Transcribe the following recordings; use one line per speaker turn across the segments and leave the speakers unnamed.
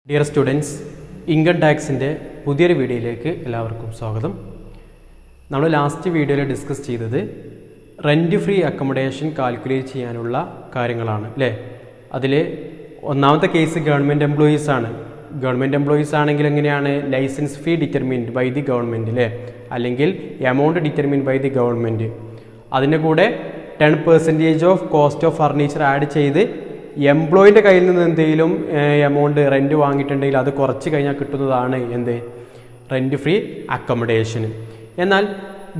Dear students, income ടാക്സിൻ്റെ പുതിയൊരു വീഡിയോയിലേക്ക് എല്ലാവർക്കും സ്വാഗതം. നമ്മൾ ലാസ്റ്റ് വീഡിയോയിൽ ഡിസ്കസ് ചെയ്തത് റെൻറ്റ് ഫ്രീ അക്കോമഡേഷൻ കാൽക്കുലേറ്റ് ചെയ്യാനുള്ള കാര്യങ്ങളാണ് അല്ലേ. അതിൽ ഒന്നാമത്തെ കേസ് ഗവൺമെൻറ് എംപ്ലോയീസ് ആണ്. ഗവൺമെൻറ് എംപ്ലോയീസ് ആണെങ്കിൽ എങ്ങനെയാണ് licence fee determined by the government അല്ലേ, അല്ലെങ്കിൽ amount determined by the government. അതിൻ്റെ കൂടെ 10% of cost of furniture add ചെയ്ത് എംപ്ലോയിൻ്റെ കയ്യിൽ നിന്ന് എന്തെങ്കിലും എമൗണ്ട് റെൻറ്റ് വാങ്ങിയിട്ടുണ്ടെങ്കിൽ അത് കുറച്ച് കഴിഞ്ഞാൽ കിട്ടുന്നതാണ് എന്ത് റെൻറ്റ് ഫ്രീ അക്കോമഡേഷൻ. എന്നാൽ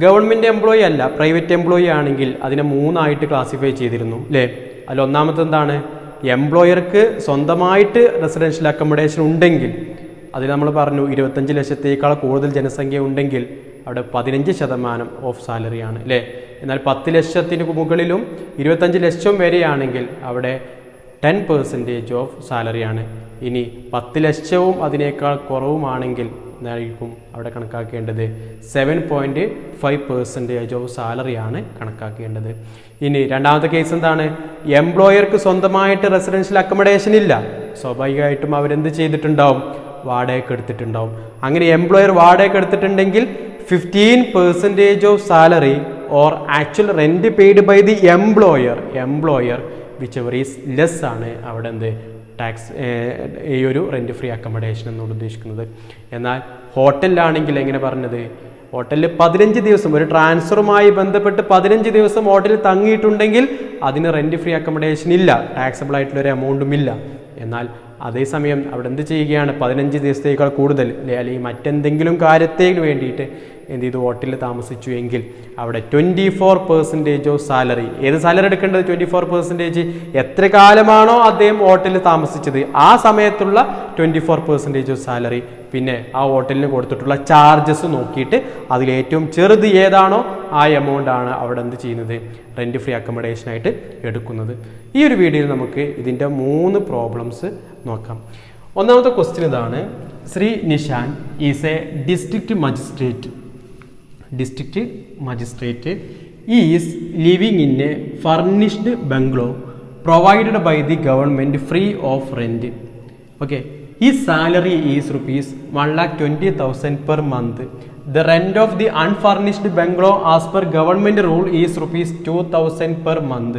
ഗവൺമെൻറ് എംപ്ലോയി അല്ല, പ്രൈവറ്റ് എംപ്ലോയി ആണെങ്കിൽ അതിനെ 3 ക്ലാസിഫൈ ചെയ്തിരുന്നു അല്ലേ. അതിൽ ഒന്നാമത്തെ എന്താണ്, എംപ്ലോയർക്ക് സ്വന്തമായിട്ട് റെസിഡൻഷ്യൽ അക്കോമഡേഷൻ ഉണ്ടെങ്കിൽ അതിൽ നമ്മൾ പറഞ്ഞു 25 ലക്ഷത്തേക്കാൾ കൂടുതൽ ജനസംഖ്യ ഉണ്ടെങ്കിൽ അവിടെ 15% ഓഫ് സാലറിയാണ് അല്ലേ. എന്നാൽ 10 ലക്ഷത്തിന് മുകളിലും 25 ലക്ഷം വരെയാണെങ്കിൽ അവിടെ 10% ഓഫ് സാലറിയാണ്. ഇനി 10 ലക്ഷവും അതിനേക്കാൾ കുറവുമാണെങ്കിൽ എന്തായിരിക്കും അവിടെ കണക്കാക്കേണ്ടത് 7.5% ഓഫ് സാലറിയാണ് കണക്കാക്കേണ്ടത്. ഇനി രണ്ടാമത്തെ കേസ് എന്താണ്, എംപ്ലോയർക്ക് സ്വന്തമായിട്ട് റെസിഡൻഷ്യൽ അക്കോമഡേഷൻ ഇല്ല, സ്വാഭാവികമായിട്ടും അവരെന്ത് ചെയ്തിട്ടുണ്ടാവും, വാടകയ്ക്ക് എടുത്തിട്ടുണ്ടാവും. അങ്ങനെ എംപ്ലോയർ വാടകയ്ക്ക് എടുത്തിട്ടുണ്ടെങ്കിൽ 15% of salary or actual rent paid by the employer which is less ആണ് അവിടെ എന്ത് ടാക്സ് ഈ ഒരു റെൻറ്റ് ഫ്രീ അക്കോമഡേഷൻ എന്നോട് ഉദ്ദേശിക്കുന്നത്. എന്നാൽ ഹോട്ടലിലാണെങ്കിൽ എങ്ങനെ പറഞ്ഞത്, ഹോട്ടലിൽ 15 ദിവസം ഒരു ട്രാൻസ്ഫറുമായി ബന്ധപ്പെട്ട് 15 ദിവസം ഹോട്ടലിൽ തങ്ങിയിട്ടുണ്ടെങ്കിൽ അതിന് റെൻറ്റ് ഫ്രീ അക്കോമഡേഷൻ ഇല്ല, ടാക്സബിൾ ആയിട്ടുള്ളൊരു എമൗണ്ടും ഇല്ല. എന്നാൽ അതേസമയം അവിടെ എന്ത് ചെയ്യുകയാണ്, 15 ദിവസത്തേക്കാൾ കൂടുതൽ അല്ലെങ്കിൽ മറ്റെന്തെങ്കിലും കാര്യത്തിന് വേണ്ടിയിട്ട് എന്ത് ചെയ്തു ഹോട്ടലിൽ താമസിച്ചു എങ്കിൽ അവിടെ 24% ഓഫ് സാലറി. ഏത് സാലറി എടുക്കേണ്ടത്, 24%. എത്ര കാലമാണോ അദ്ദേഹം ഹോട്ടലിൽ താമസിച്ചത് ആ സമയത്തുള്ള 24% ഓഫ് സാലറി, പിന്നെ ആ ഹോട്ടലിന് കൊടുത്തിട്ടുള്ള ചാർജസ് നോക്കിയിട്ട് അതിലേറ്റവും ചെറുത് ഏതാണോ ആ എമൗണ്ട് ആണ് അവിടെ എന്ത് ചെയ്യുന്നത് റെൻറ്റ് ഫ്രീ അക്കോമഡേഷനായിട്ട് എടുക്കുന്നത്. ഈ ഒരു വീഡിയോയിൽ നമുക്ക് ഇതിൻ്റെ 3 പ്രോബ്ലംസ് നോക്കാം. ഒന്നാമത്തെ ക്വസ്റ്റ്യൻ ഇതാണ്, Shri Nishan is a district magistrate is living in a furnished bungalow provided by the government free of rent. Okay, his salary is rupees 1,20,000 per month. The rent of the unfurnished bungalow as per government rule is rupees 2,000 per month,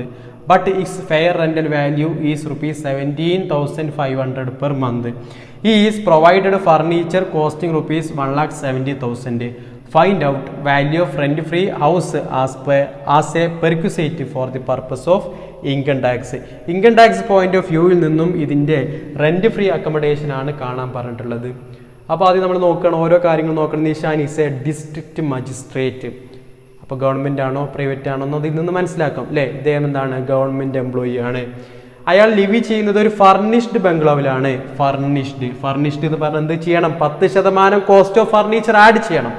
but its fair rental value is rupees 17,500 per month. He is provided furniture costing rupees 1,70,000. Find out value of rent free house as a perquisite for the purpose of income tax point of വ്യൂവിൽ നിന്നും ഇതിൻ്റെ rent free accommodation ആണ് കാണാൻ പറഞ്ഞിട്ടുള്ളത്. അപ്പോൾ ആദ്യം നമ്മൾ നോക്കണം, ഓരോ കാര്യങ്ങൾ നോക്കണം. Nishan is a district magistrate. അപ്പോൾ ഗവൺമെൻറ് ആണോ പ്രൈവറ്റ് ആണോ എന്ന് ഇതിൽ നിന്ന് മനസ്സിലാക്കാം അല്ലേ. ഇദ്ദേഹം എന്താണ്, ഗവൺമെൻറ് എംപ്ലോയി ആണ്. അയാൾ ലിവ് ചെയ്യുന്നത് ഒരു ഫർണിഷ്ഡ് ബംഗ്ലാവിലാണ്. ഫർണിഷ്ഡ് എന്ന് പറഞ്ഞാൽ എന്ത് ചെയ്യണം, 10% കോസ്റ്റ് ഓഫ് ഫർണിച്ചർ ആഡ് ചെയ്യണം.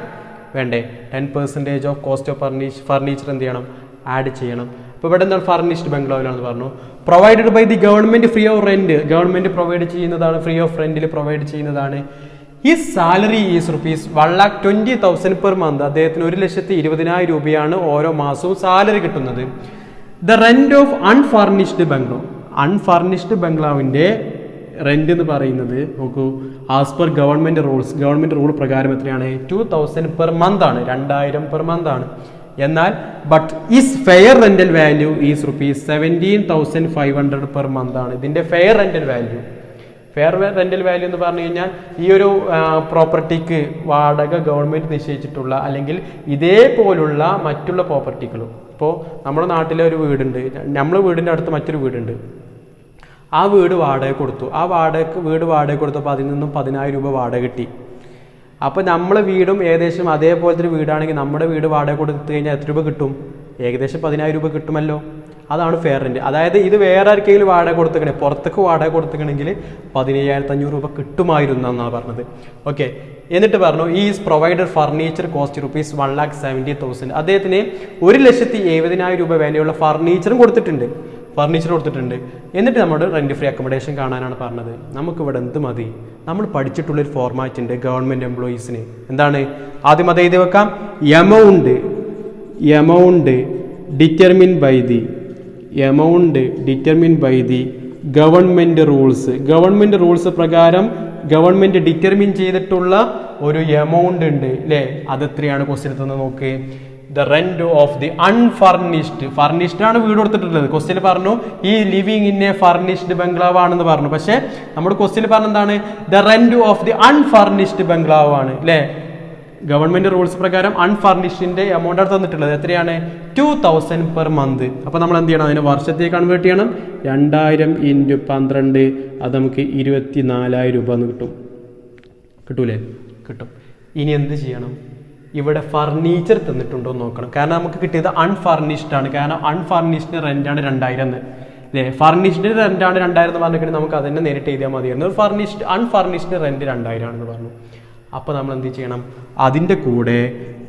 വേണ്ടേ, 10% ഓഫ് കോസ്റ്റ് ഓഫ് ഫർണിച്ചർ എന്ത് ചെയ്യണം, ആഡ് ചെയ്യണം. ഇപ്പോൾ ഇവിടെ എന്താണ്, ഫർണിഷ്ഡ് ബംഗ്ലാവിലാണെന്ന് പറഞ്ഞു. Provided by the government free of rent, government provide ചെയ്യുന്നതാണ്, ഫ്രീ ഓഫ് റെൻറ്റിൽ പ്രൊവൈഡ് ചെയ്യുന്നതാണ്. ഈ salary is rupees 1,20,000 per month. അദ്ദേഹത്തിന് 1,20,000 രൂപയാണ് ഓരോ മാസവും സാലറി കിട്ടുന്നത്. ദ റെൻറ്റ് ഓഫ് അൺഫർണിഷ്ഡ് ബംഗ്ലാവിൻ്റെ റെന്റ് എന്ന് പറയുന്നത് നോക്കൂ, ആസ് പെർ ഗവൺമെന്റ് റൂൾ പ്രകാരം എത്രയാണ്, 2,000 പെർ മന്ത് ആണ്, 2,000 പെർ മന്ത് ആണ്. എന്നാൽ but is fair rental value is rupees 17,500 per month ആണ്. ഇതിന്റെ ഫെയർ റെന്റൽ വാല്യൂ എന്ന് പറഞ്ഞു കഴിഞ്ഞാൽ ഈ ഒരു പ്രോപ്പർട്ടിക്ക് വാടക ഗവൺമെന്റ് നിശ്ചയിച്ചിട്ടുള്ള അല്ലെങ്കിൽ ഇതേപോലുള്ള മറ്റുള്ള പ്രോപ്പർട്ടികളും. ഇപ്പോൾ നമ്മുടെ നാട്ടിലെ ഒരു വീടുണ്ട്, നമ്മളെ വീടിൻ്റെ അടുത്ത് മറ്റൊരു വീടുണ്ട്, ആ വീട് വാടക കൊടുത്തു. വീട് വാടക കൊടുത്തപ്പോൾ അതിൽ നിന്നും 10,000 രൂപ വാടക കിട്ടി. അപ്പോൾ നമ്മളെ വീടും ഏകദേശം അതേപോലത്തെ ഒരു വീടാണെങ്കിൽ നമ്മുടെ വീട് വാടക കൊടുത്തു കഴിഞ്ഞാൽ എത്ര രൂപ കിട്ടും, ഏകദേശം 10,000 രൂപ കിട്ടുമല്ലോ. അതാണ് ഫെയർ റെന്റ്. അതായത് ഇത് വേറെ ആർക്കെങ്കിലും വാടക കൊടുത്തിക്കണേ, പുറത്തേക്ക് വാടക കൊടുത്തിക്കണമെങ്കിൽ 15,500 രൂപ കിട്ടുമായിരുന്നു എന്നാണ് പറഞ്ഞത്. ഓക്കെ, എന്നിട്ട് പറഞ്ഞു is provided furniture cost rupees 1,70,000. അദ്ദേഹത്തിന് 1,70,000 രൂപ വിലയുള്ള ഫർണിച്ചറും കൊടുത്തിട്ടുണ്ട്. എന്നിട്ട് നമ്മുടെ റെന്റ് ഫ്രീ അക്കോമഡേഷൻ കാണാനാണ് പറഞ്ഞത്. നമുക്കിവിടെ എന്ത് മതി, നമ്മൾ പഠിച്ചിട്ടുള്ളൊരു ഫോർമാറ്റ് ഉണ്ട് ഗവൺമെൻറ് എംപ്ലോയീസിന്. എന്താണ്, ആദ്യം അത് എഴുതി വെക്കാം, amount determine by the government rules പ്രകാരം ഗവൺമെൻറ് ഡിറ്റർമിൻ ചെയ്തിട്ടുള്ള ഒരു എമൗണ്ട് ഉണ്ട് അല്ലേ? അതെത്രയാണ് ക്വസ്റ്റ്യൻ തന്നെ നോക്ക്. The rent of the furnished ആണ് വീട് കൊടുത്തിട്ടുള്ളത്. ക്വസ്റ്റ്യൻ പറഞ്ഞു ഈ living in a furnished bungalow ആണെന്ന് പറഞ്ഞു. പക്ഷേ നമ്മുടെ ക്വസ്റ്റ്യൻ പറഞ്ഞ എന്താണ്? The rent of the unfurnished bungalow ആണ് അല്ലേ? ഗവൺമെന്റ് റൂൾസ് പ്രകാരം അൺഫർണിഷ്ഡിന്റെ എമൗണ്ട് ആണ് തന്നിട്ടുള്ളത്. എത്രയാണ്? 2000 പെർ മന്ത്. അപ്പോൾ നമ്മൾ എന്ത് ചെയ്യണം? അതിനെ വർഷത്തേക്ക് കൺവേർട്ട് ചെയ്യണം. 2000 × 12 അത് നമുക്ക് 24,000 രൂപ എന്ന് കിട്ടൂലേ? കിട്ടും. ഇനി എന്ത് ചെയ്യണം? ഇവിടെ ഫർണിച്ചർ തന്നിട്ടുണ്ടോ എന്ന് നോക്കണം. കാരണം നമുക്ക് കിട്ടിയത് അൺഫർണിഷ്ഡ് ആണ്. കാരണം അൺഫർണിഷ്ഡ് റെന്റാണ് 2000 എന്ന് അല്ലേ? ഫർണിഷ്ഡ് റെന്റാണ് 2000 എന്ന് പറഞ്ഞിട്ട് നമുക്ക് അതിനെ നേരിട്ട് എഴുതിയാൽ മതിയായിരുന്നു. അൺഫർണിഷ്ഡ് റെന്റ് 2000 ആണെന്ന് പറഞ്ഞു. അപ്പോൾ നമ്മൾ എന്ത് ചെയ്യണം? അതിൻ്റെ കൂടെ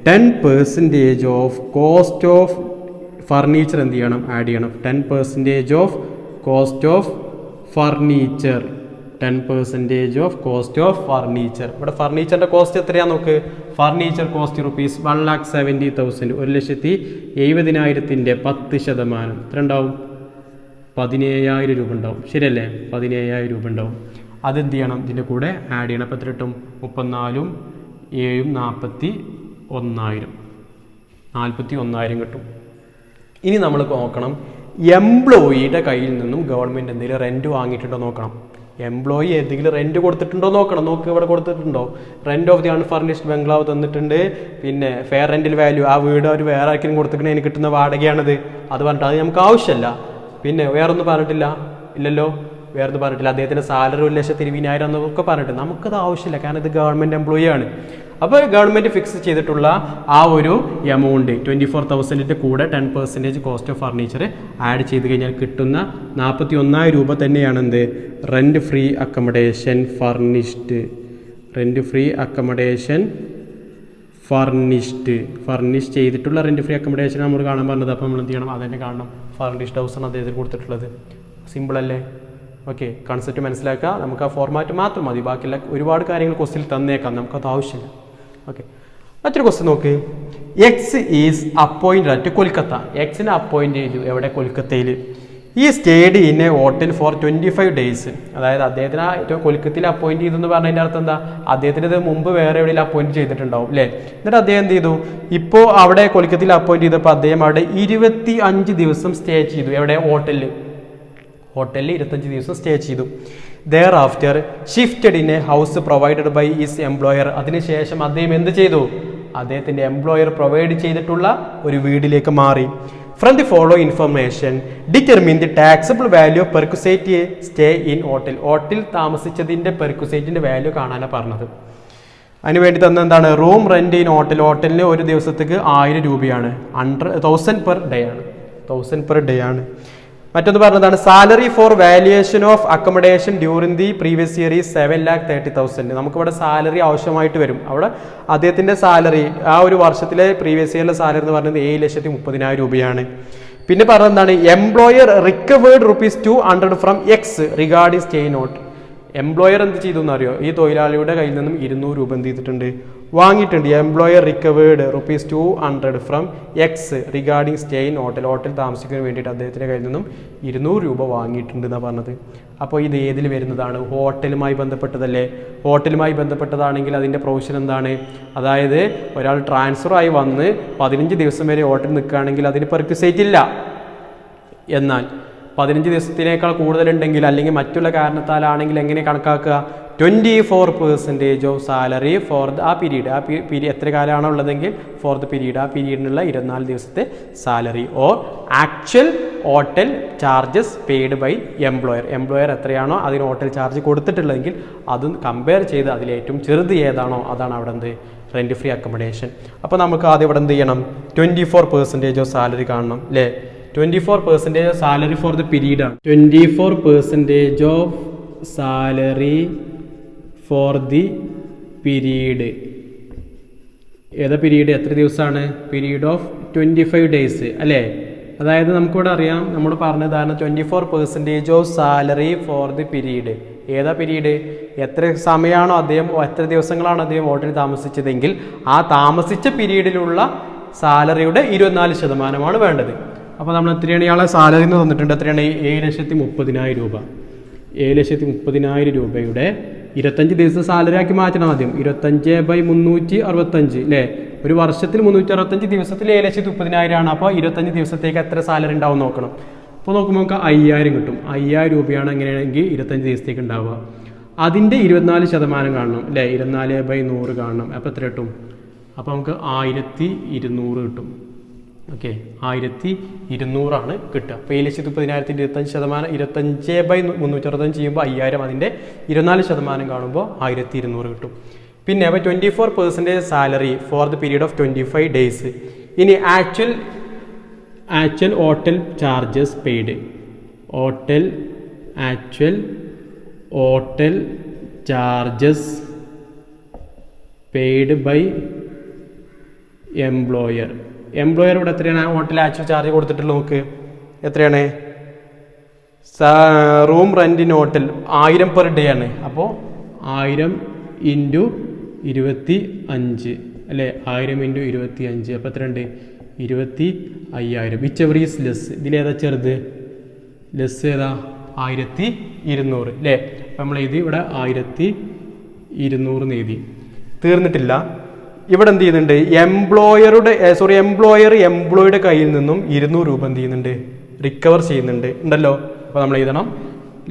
10% ഓഫ് കോസ്റ്റ് ഓഫ് ഫർണിച്ചർ എന്ത് ചെയ്യണം? ആഡ് ചെയ്യണം. 10% of cost of furniture 10% of cost of furniture. ഇവിടെ ഫർണിച്ചറിൻ്റെ കോസ്റ്റ് എത്രയാണെന്ന് നോക്ക്. ഫർണിച്ചർ കോസ്റ്റ് റുപ്പീസ് 1,70,000 1,70,000 10% എത്ര ഉണ്ടാവും? 17,000 രൂപ ഉണ്ടാവും. ശരിയല്ലേ? 17,000 രൂപ ഉണ്ടാവും. അതെന്ത് ചെയ്യണം? ഇതിൻ്റെ കൂടെ ആഡ് ചെയ്യണം. അപ്പോൾ എത്ര കിട്ടും? 34 7 41,000 41,000 കിട്ടും. ഇനി നമ്മൾ നോക്കണം എംപ്ലോയിയുടെ കയ്യിൽ നിന്നും ഗവൺമെൻറ് എന്തെങ്കിലും റെൻറ്റ് വാങ്ങിയിട്ടുണ്ടോ നോക്കണം. എംപ്ലോയി ഏതെങ്കിലും റെൻറ്റ് കൊടുത്തിട്ടുണ്ടോ നോക്കണം. നോക്ക്, ഇവിടെ കൊടുത്തിട്ടുണ്ടോ? റെൻറ്റ് ഓഫ് ദി അൺഫർണിഷ്ഡ് ബംഗ്ലാവ് തന്നിട്ടുണ്ട്. പിന്നെ ഫെയർ റെൻറ്റൽ വാല്യൂ, ആ വീട് അവർ വേറെ ആർക്കെങ്കിലും കൊടുത്തിട്ടുണ്ടെങ്കിൽ കിട്ടുന്ന വാടകയാണത്. അത് പറഞ്ഞിട്ട് അത് നമുക്ക് ആവശ്യമല്ല. പിന്നെ വേറൊന്നും പറഞ്ഞിട്ടില്ല, ഇല്ലല്ലോ, വേറൊന്നും പറഞ്ഞിട്ടില്ല. അദ്ദേഹത്തിൻ്റെ സാലറി 1,20,000 എന്നൊക്കെ പറഞ്ഞിട്ട് നമുക്കത് ആവശ്യമില്ല. കാരണം ഇത് ഗവൺമെൻറ് എംപ്ലോയി ആണ്. അപ്പോൾ ഗവൺമെൻറ് ഫിക്സ് ചെയ്തിട്ടുള്ള ആ ഒരു എമൗണ്ട് 24,000 കൂടെ 10% കോസ്റ്റ് ഓഫ് ഫർണിച്ചർ ആഡ് ചെയ്ത് കഴിഞ്ഞാൽ കിട്ടുന്ന 41,000 രൂപ തന്നെയാണ് എന്ത്? Rent free accommodation furnished. Furnish ചെയ്തിട്ടുള്ള റെൻറ്റ് ഫ്രീ അക്കമഡേഷൻ നമ്മൾ കാണാൻ പറഞ്ഞത്. അപ്പോൾ നമ്മൾ എന്ത് ചെയ്യണം? അതന്നെ കാണണം. ഫർണിഷ്ഡ് ഹൗസാണ് അദ്ദേഹത്തിന് കൊടുത്തിട്ടുള്ളത്. സിമ്പിൾ അല്ലേ? ഓക്കെ, കൺസെപ്റ്റ് മനസ്സിലാക്കുക. നമുക്ക് ആ ഫോർമാറ്റ് മാത്രം മതി. ബാക്കിയുള്ള ഒരുപാട് കാര്യങ്ങൾ ക്വസ്റ്റ്യൻ തന്നേക്കാം, നമുക്കത് ആവശ്യമില്ല. ഓക്കെ, മറ്റൊരു ക്വസ്റ്റ്യൻ നോക്ക്. X is appointed at Kolkata. എക്സിനെ അപ്പോയിൻറ്റ് ചെയ്തു എവിടെ? കൊൽക്കത്തയിൽ. He stayed in a hotel for 25 days. അതായത് അദ്ദേഹത്തിന് കൊൽക്കത്തയിൽ അപ്പോയിൻറ്റ് ചെയ്തു എന്ന് പറഞ്ഞതിൻ്റെ അർത്ഥം എന്താ? അദ്ദേഹത്തിന് ഇത് മുമ്പ് വേറെ എവിടെയെങ്കിലും അപ്പോയിൻറ്റ് ചെയ്തിട്ടുണ്ടാവും അല്ലേ? എന്നിട്ട് അദ്ദേഹം എന്ത് ചെയ്തു? ഇപ്പോൾ അവിടെ കൊൽക്കത്തയിൽ അപ്പോയിൻറ്റ് ചെയ്തപ്പോൾ അദ്ദേഹം അവിടെ 25 ദിവസം സ്റ്റേ ചെയ്തു. എവിടെ? ഹോട്ടലിൽ 25 ദിവസം സ്റ്റേ ചെയ്തു. Thereafter shifted in a house provided by his employer. അതിനുശേഷം അദ്ദേഹം എന്ത് ചെയ്തു? അദ്ദേഹത്തിൻ്റെ എംപ്ലോയർ പ്രൊവൈഡ് ചെയ്തിട്ടുള്ള ഒരു വീടിലേക്ക് മാറി. From the follow information determine the taxable value of perquisite stay in hotel. ഹോട്ടലിൽ താമസിച്ചതിൻ്റെ പെർക്വിസൈറ്റിൻ്റെ വാല്യൂ കാണാനാണ് പറഞ്ഞത്. അതിനുവേണ്ടി തന്നെ എന്താണ്? റൂം റെൻറ്റ് ഇൻ ഹോട്ടലിന് ഒരു ദിവസത്തേക്ക് 1000 രൂപയാണ്. 1,000 പെർ ഡേ ആണ്. മറ്റൊന്ന് പറഞ്ഞതാണ് salary for valuation of accommodation during the previous year is 7,30,000. നമുക്കിവിടെ സാലറി ആവശ്യമായിട്ട് വരും. അവിടെ അദ്ദേഹത്തിൻ്റെ സാലറി ആ ഒരു വർഷത്തിലെ പ്രീവിയസ് ഇയറിലെ സാലറി എന്ന് പറയുന്നത് 7,30,000 രൂപയാണ്. പിന്നെ പറഞ്ഞതാണ് employer recovered ₹200 from X regarding stay not. Employer എന്ത് ചെയ്തു എന്നറിയോ? ഈ തൊഴിലാളിയുടെ കയ്യിൽ നിന്നും 200 രൂപ എന്ത് ചെയ്തിട്ടുണ്ട്? വാങ്ങിയിട്ടുണ്ട്. Employer recovered ₹200 from X regarding stay in hotel. Hotel താമസിക്കുന്നതിന് വേണ്ടിയിട്ട് അദ്ദേഹത്തിൻ്റെ കയ്യിൽ നിന്നും 200 രൂപ വാങ്ങിയിട്ടുണ്ട് എന്നാണ് പറഞ്ഞത്. അപ്പോൾ ഇത് ഏതിൽ വരുന്നതാണ്? ഹോട്ടലുമായി ബന്ധപ്പെട്ടതല്ലേ? ഹോട്ടലുമായി ബന്ധപ്പെട്ടതാണെങ്കിൽ അതിൻ്റെ പ്രൊവിഷൻ എന്താണ്? അതായത് ഒരാൾ ട്രാൻസ്ഫർ ആയി വന്ന് 15 ദിവസം വരെ ഹോട്ടലിൽ നിൽക്കുകയാണെങ്കിൽ അതിന് പെർക്വിസൈറ്റ് ഇല്ല. എന്നാൽ 15 ദിവസത്തിനേക്കാൾ കൂടുതലുണ്ടെങ്കിൽ അല്ലെങ്കിൽ മറ്റുള്ള കാരണത്താലാണെങ്കിൽ എങ്ങനെ കണക്കാക്കുക? 24% ഓഫ് സാലറി ഫോർ ആ പീരീഡ് എത്ര കാലമാണോ ഉള്ളതെങ്കിൽ ഫോർ ദ പീരീഡ് ആ പീരീഡിനുള്ള 24 ദിവസത്തെ salary or actual hotel charges paid by employer എത്രയാണോ അതിന് ഹോട്ടൽ ചാർജ് കൊടുത്തിട്ടുള്ളതെങ്കിൽ അതും കമ്പയർ ചെയ്ത് അതിലേറ്റവും ചെറുത് ഏതാണോ അതാണ് അവിടെ എന്ത്? Rent free accommodation. അപ്പോൾ നമുക്ക് ആദ്യം ഇവിടെ എന്ത് ചെയ്യണം? 24% ഓഫ് സാലറി കാണണം അല്ലേ? 24% ഓഫ് സാലറി ഫോർ ദ പീരീഡാണ്. 24% of salary for the period. ഏതാ പീരീഡ്? എത്ര ദിവസമാണ്? പീരീഡ് ഓഫ് 25 days അല്ലേ? അതായത് നമുക്കിവിടെ അറിയാം, നമ്മൾ പറഞ്ഞതാണ് 24% of salary for the period. ഏതാ പീരീഡ്? എത്ര സമയമാണോ അദ്ദേഹം, എത്ര ദിവസങ്ങളാണോ അദ്ദേഹം ഹോട്ടലിൽ താമസിച്ചതെങ്കിൽ ആ താമസിച്ച പീരീഡിലുള്ള സാലറിയുടെ 24% വേണ്ടത്. അപ്പോൾ നമ്മൾ എത്രയാണ്? ഇയാളെ സാലറി എന്ന് തന്നിട്ടുണ്ട്. എത്രയാണ്? 7,30,000 രൂപ. 7,30,000 രൂപയുടെ 25 ദിവസം സാലറി ആക്കി മാറ്റണം ആദ്യം. 25/365 അല്ലേ? ഒരു വർഷത്തിൽ 365 ദിവസത്തിൽ 7,30,000 ആണ്. അപ്പോൾ 25 ദിവസത്തേക്ക് എത്ര സാലറി ഉണ്ടാവും നോക്കണം. അപ്പോൾ നോക്കുമ്പോൾ നമുക്ക് 5,000 കിട്ടും. 5,000 രൂപയാണ് എങ്ങനെയാണെങ്കിൽ 25 ദിവസത്തേക്ക് ഉണ്ടാവുക. അതിൻ്റെ 24% കാണണം അല്ലേ? 24/100 കാണണം. അപ്പോൾ എത്ര കിട്ടും? അപ്പോൾ നമുക്ക് 1,200 കിട്ടും. ഓക്കെ, 1,200 കിട്ടുക. അപ്പോൾ 7,30,000 25%, 25/365 ചെയ്യുമ്പോൾ 5,000, അതിൻ്റെ 24% കാണുമ്പോൾ 1,200 കിട്ടും. പിന്നെ അപ്പോൾ 24% salary for the period of 25 days. ഇനി actual hotel charges paid. Actual hotel charges paid by employer. ഇവിടെ എത്രയാണ് ഹോട്ടൽ ആക്ച്വൽ ചാർജ് കൊടുത്തിട്ടുള്ളത്? നോക്ക് എത്രയാണ്? Room rent in hotel 1000 per day ആണ്. അപ്പോൾ 1000 × 25 അല്ലേ? 1000 × 25 അപ്പോൾ എത്രയുണ്ട്? 25,000. Whichever is less. ഇതിലേതാ ചെറുത്? ലെസ് ഏതാ? 1,200 അല്ലേ? അപ്പം നമ്മൾ എഴുതി ഇവിടെ 1,200 എഴുതി. തീർന്നിട്ടില്ല. ഇവിടെ എന്ത് ചെയ്യുന്നുണ്ട്? എംപ്ലോയർ എംപ്ലോയിയുടെ കയ്യിൽ നിന്നും 200 രൂപ എന്ത് ചെയ്യുന്നുണ്ട്? റിക്കവർ ചെയ്യുന്നുണ്ട് ഉണ്ടല്ലോ. അപ്പോൾ നമ്മൾ എഴുതണം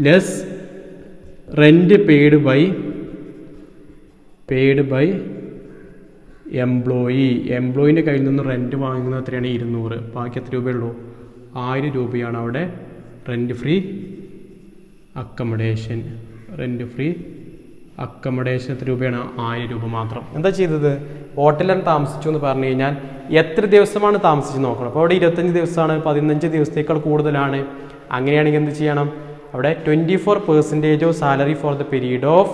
ലെസ് റെൻറ്റ് പെയ്ഡ് ബൈ എംപ്ലോയിൻ്റെ കയ്യിൽ നിന്ന് റെൻറ്റ് വാങ്ങുന്നത് എത്രയാണ്? 200. ബാക്കി എത്ര രൂപയുള്ളൂ? 1000 രൂപയാണ് അവിടെ റെൻറ്റ് ഫ്രീ അക്കമഡേഷൻ. എത്ര രൂപയാണ്? 1000 രൂപ മാത്രം. എന്താ ചെയ്തത്? ഹോട്ടലിലാണ് താമസിച്ചു എന്ന് പറഞ്ഞു കഴിഞ്ഞാൽ എത്ര ദിവസമാണ് താമസിച്ച് നോക്കണം. അപ്പോൾ അവിടെ 25 ദിവസമാണ്, 15 ദിവസത്തേക്കാൾ കൂടുതലാണ്. അങ്ങനെയാണെങ്കിൽ എന്ത് ചെയ്യണം? അവിടെ 24% of salary for the period of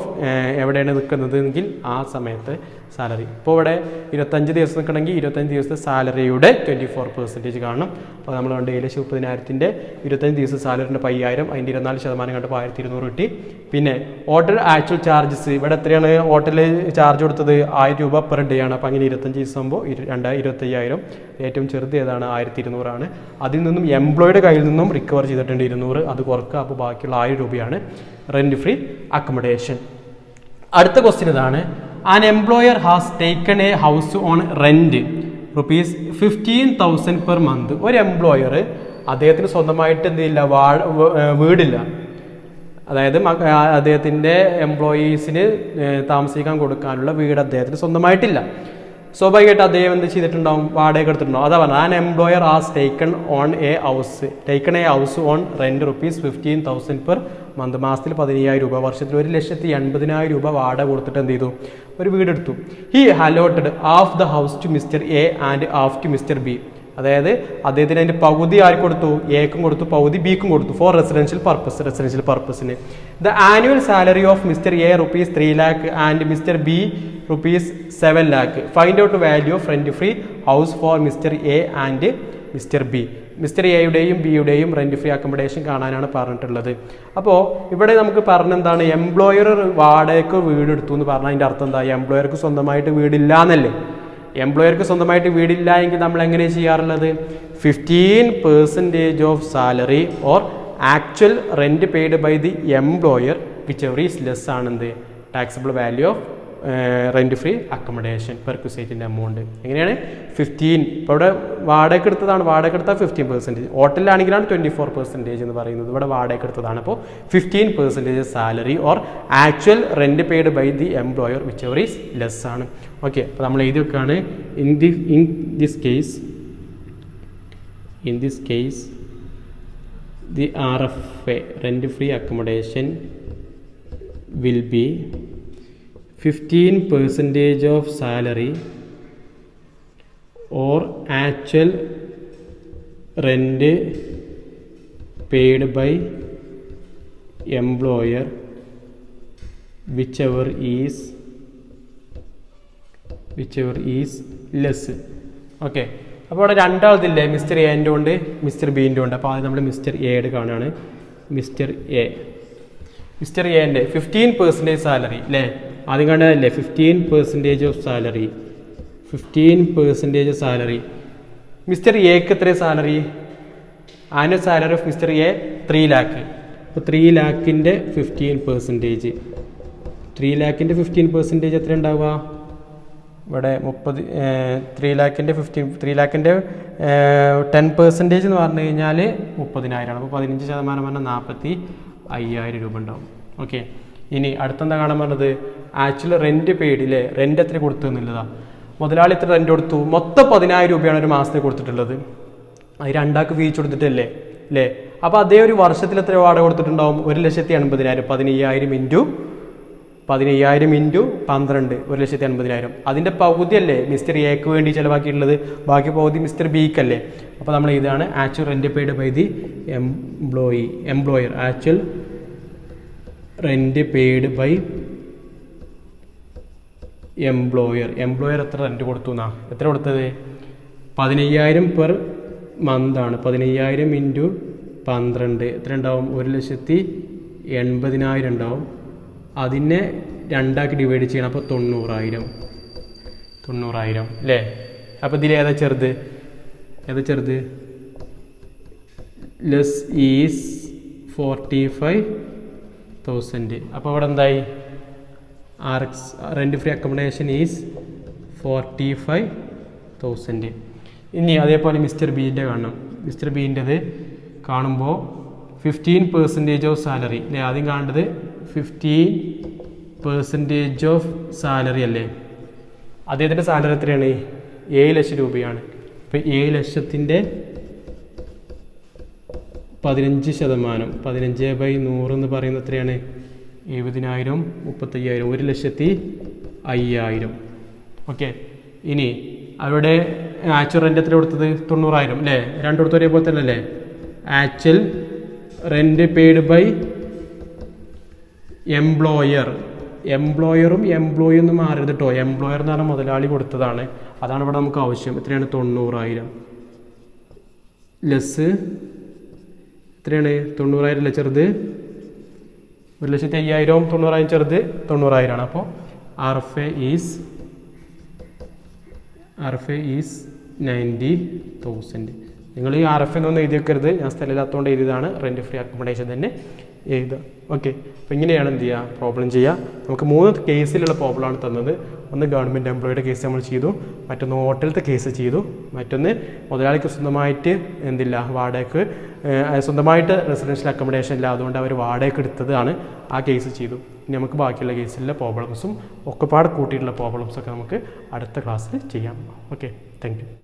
എവിടെയാണ് നിൽക്കുന്നത് എങ്കിൽ ആ സമയത്ത് സാലറി. ഇപ്പോൾ ഇവിടെ 25 ദിവസം നിൽക്കണമെങ്കിൽ 25 ദിവസത്തെ സാലറിയുടെ 24% കാണണം. അപ്പോൾ നമ്മൾ കണ്ട് 7,30,000 25 ദിവസം സാലറിൻ്റെ 5,000, അതിൻ്റെ 24% കണ്ടപ്പോൾ 1,200 കിട്ടി. പിന്നെ ഹോട്ടൽ ആക്ച്വൽ ചാർജസ് ഇവിടെ എത്രയാണ്? ഹോട്ടൽ ചാർജ് കൊടുത്തത് 1000 രൂപ പെർ ഡേ ആണ്. അപ്പോൾ അങ്ങനെ 25 ദിവസം ആകുമ്പോൾ 25,000. ഏറ്റവും ചെറുത് ഏതാണ്? 1,200 ആണ്. അതിൽ നിന്നും എംപ്ലോയിയുടെ കയ്യിൽ നിന്നും റിക്കവർ ചെയ്തിട്ടുണ്ട് 200, അത് കുറക്കുക. അപ്പോൾ ബാക്കിയുള്ള 1000 രൂപയാണ് റെൻറ്റ് ഫ്രീ അക്കമഡേഷൻ. അടുത്ത ക്വസ്റ്റ്യൻ ഇതാണ്. An employer has taken A house on rent ₹15,000 per month. ഒരു എംപ്ലോയർ അദ്ദേഹത്തിന് സ്വന്തമായിട്ട് എന്തില്ല? വീടില്ല. അതായത് അദ്ദേഹത്തിൻ്റെ എംപ്ലോയീസിന് താമസിക്കാൻ കൊടുക്കാനുള്ള വീട് അദ്ദേഹത്തിന് സ്വന്തമായിട്ടില്ല. സ്വാഭാവികമായിട്ട് അദ്ദേഹം എന്ത് ചെയ്തിട്ടുണ്ടാവും? വാടക എടുത്തിട്ടുണ്ടാവും. അതാ പറഞ്ഞത് an employer has taken A house on rent ₹15,000 per month. മാസത്തിൽ 15,000 രൂപ, വർഷത്തിൽ 1,80,000 രൂപ വാടക കൊടുത്തിട്ട് എന്ത് ചെയ്തു? ഒരു വീടെടുത്തു. He allotted half the house to mister A and half to mister B. അതായത് അദ്ദേഹത്തിന് അതിൻ്റെ പകുതി ആർക്ക് കൊടുത്തു? എക്കും കൊടുത്തു, പകുതി ബിക്കും കൊടുത്തു. ഫോർ റെസിഡൻഷ്യൽ പർപ്പസിന്. The annual salary of mister A ₹3 lakh and mister B ₹7 lakh. Find out value of rent free house for mister A and mister B. Mister എയുടെയും ബിയുടെയും റെൻറ്റ് ഫ്രീ അക്കമഡേഷൻ കാണാനാണ് പറഞ്ഞിട്ടുള്ളത്. അപ്പോൾ ഇവിടെ നമുക്ക് പറഞ്ഞെന്താണ്? എംപ്ലോയർ വാടകയ്ക്ക് വീട് എടുത്തു എന്ന് പറഞ്ഞാൽ അതിൻ്റെ അർത്ഥം എന്താ? എംപ്ലോയർക്ക് സ്വന്തമായിട്ട് വീടില്ല എന്നല്ലേ? എംപ്ലോയർക്ക് സ്വന്തമായിട്ട് വീടില്ല എങ്കിൽ നമ്മൾ എങ്ങനെ ചെയ്യാറുള്ളത്? 15% of salary or actual rent paid by the employer whichever is less ആണെന്ത്? Taxable value of rent free accommodation പെർക്വിസൈറ്റിൻ്റെ എമൗണ്ട്. എങ്ങനെയാണ്? 15. ഇപ്പോൾ ഇവിടെ വാടക എടുത്തതാണ്. വാടക എടുത്താൽ 15%. ഹോട്ടലിലാണെങ്കിലാണ് 24% എന്ന് പറയുന്നത്. ഇവിടെ വാടക എടുത്തതാണ്. അപ്പോൾ 15% salary or actual rent paid by the employer whichever is less ആണ്. ഓക്കെ, അപ്പോൾ നമ്മൾ എഴുതി വെക്കുകയാണ്. In this case the RFA rent free accommodation will be 15% of salary or actual rent paid by employer whichever is less. Okay, അപ്പോൾ അവിടെ രണ്ടാമതില്ലേ? Mister എൻ്റെ ഉണ്ട്, mister ബീൻ്റെ ഉണ്ട്. അപ്പോൾ അത് നമ്മൾ മിസ്റ്റർ എയുടെ കാണുകയാണ്. മിസ്റ്റർ എൻ്റെ 15% സാലറി അല്ലേ? ആദ്യം കണ്ടതല്ലേ? 15% ഓഫ് സാലറി. 15% സാലറി. മിസ്റ്റർ എക്ക് എത്ര salary? Annual salary of mister A 3 lakh. അപ്പോൾ 3 ലാഖിൻ്റെ 15%. 3 ലാഖിൻ്റെ 15% എത്ര ഉണ്ടാവുക? ഇവിടെ 3 ലാഖിൻ്റെ 10% എന്ന് പറഞ്ഞു കഴിഞ്ഞാൽ 30,000. അപ്പോൾ 15% പറഞ്ഞാൽ 45,000 രൂപ ഉണ്ടാവും. ഓക്കെ, ഇനി അടുത്തെന്താ കാണാൻ പറഞ്ഞത്? ആക്ച്വൽ റെൻറ്റ് പെയ്ഡില്ലേ, റെൻറ്റ് എത്ര കൊടുത്തു എന്നുള്ളതാണ്. മുതലാളി എത്ര റെൻറ്റ് കൊടുത്തു? മൊത്തം 10,000 രൂപയാണ് ഒരു മാസത്തേക്ക് കൊടുത്തിട്ടുള്ളത്. അത് 2 ആൾക്ക് വീതിച്ച് കൊടുത്തിട്ടല്ലേ അല്ലേ? അപ്പോൾ അതേ ഒരു വർഷത്തിൽ എത്ര വാടക കൊടുത്തിട്ടുണ്ടാവും? 1,80,000. 15,000 ഇൻറ്റു 12 1,80,000. അതിൻ്റെ പകുതിയല്ലേ മിസ്റ്റർ എക്ക് വേണ്ടി ചിലവാക്കിയിട്ടുള്ളത്, ബാക്കി പകുതി മിസ്റ്റർ ബിക്കല്ലേ. അപ്പോൾ നമ്മൾ ഇതാണ് actual rent paid by the employer. Actual rent paid by employer എത്ര റെൻറ്റ് കൊടുത്തു എന്നാ? എത്ര കൊടുത്തത്? 15,000 പെർ മന്താണ്. 15,000 ഇൻറ്റു 12 എത്ര ഉണ്ടാവും? 1,80,000 ഉണ്ടാവും. അതിനെ 2 ആക്കി ഡിവൈഡ് ചെയ്യണം. അപ്പോൾ 90,000 അല്ലേ? അപ്പോൾ ഇതിൽ ഏതാ ചെറുത്? Less is 45,000. അപ്പോൾ ഇവിടെ എന്തായി? Rent free accommodation is 45,000. ഇനി അതേപോലെ മിസ്റ്റർ ബീൻ്റെ കാണണം. മിസ്റ്റർ ബീൻ്റെത് കാണുമ്പോൾ 15% ഓഫ് സാലറി അല്ലേ? ആദ്യം കാണേണ്ടത് 15% ഓഫ് സാലറി അല്ലേ? അദ്ദേഹത്തിൻ്റെ സാലറി എത്രയാണ്? 7 ലക്ഷം രൂപയാണ്. അപ്പോൾ 7 ലക്ഷത്തിൻ്റെ 15%, 15/100 എന്ന് പറയുന്നത് എത്രയാണ്? 70,000, 35,000, 1,05,000. ഓക്കെ, ഇനി അവിടെ ആക്ച്വൽ റെൻ്റ് എത്ര കൊടുത്തത്? 90,000 അല്ലേ? 2 കൊടുത്ത ഒരേപോലെ തന്നെ അല്ലേ? ആക്ച്വൽ റെൻറ്റ് പെയ്ഡ് ബൈ എംപ്ലോയറും എംപ്ലോയി ഒന്നും മാറരുത് കേട്ടോ. എംപ്ലോയർ എന്ന് പറഞ്ഞാൽ മുതലാളി കൊടുത്തതാണ്. അതാണ് ഇവിടെ നമുക്ക് ആവശ്യം. എത്രയാണ്? 90,000 ലെസ് എത്രയാണ്? 90,000 അല്ലേ ചെറുത്? 1,05,000 90,000 ചെറുത് 90,000 ആണ്. അപ്പോൾ RFA ഈസ് 90,000. നിങ്ങൾ ഈ RFA എന്നൊന്നും എഴുതി വെക്കരുത്. ഞാൻ സ്ഥലമില്ലാത്തതുകൊണ്ട് എഴുതിയതാണ്. റെൻറ്റ് ഫ്രീ അക്കോമഡേഷൻ തന്നെ എഴുതുക. ഓക്കെ, അപ്പോൾ ഇങ്ങനെയാണ് എന്ത് ചെയ്യുക? പ്രോബ്ലം ചെയ്യുക. നമുക്ക് 3 കേസിലുള്ള പ്രോബ്ലമാണ് തന്നത്. ഒന്ന് ഗവൺമെൻറ് എംപ്ലോയിയുടെ കേസ് നമ്മൾ ചെയ്തു, മറ്റൊന്ന് ഹോട്ടലത്തെ കേസ് ചെയ്തു, മറ്റൊന്ന് മുതലാളിക്ക് സ്വന്തമായിട്ട് വാടകയ്ക്ക് സ്വന്തമായിട്ട് റെസിഡൻഷ്യൽ അക്കോമഡേഷൻ ഇല്ല, അതുകൊണ്ട് അവർ വാടകയ്ക്ക് എടുത്തതാണ്. ആ കേസ് ചെയ്തു. ഇനി നമുക്ക് ബാക്കിയുള്ള കേസിലെ പ്രോബ്ലംസും ഒക്കെപ്പാട് കൂട്ടിയിട്ടുള്ള പ്രോബ്ലംസൊക്കെ നമുക്ക് അടുത്ത ക്ലാസ്സിൽ ചെയ്യാം. Okay, thank you.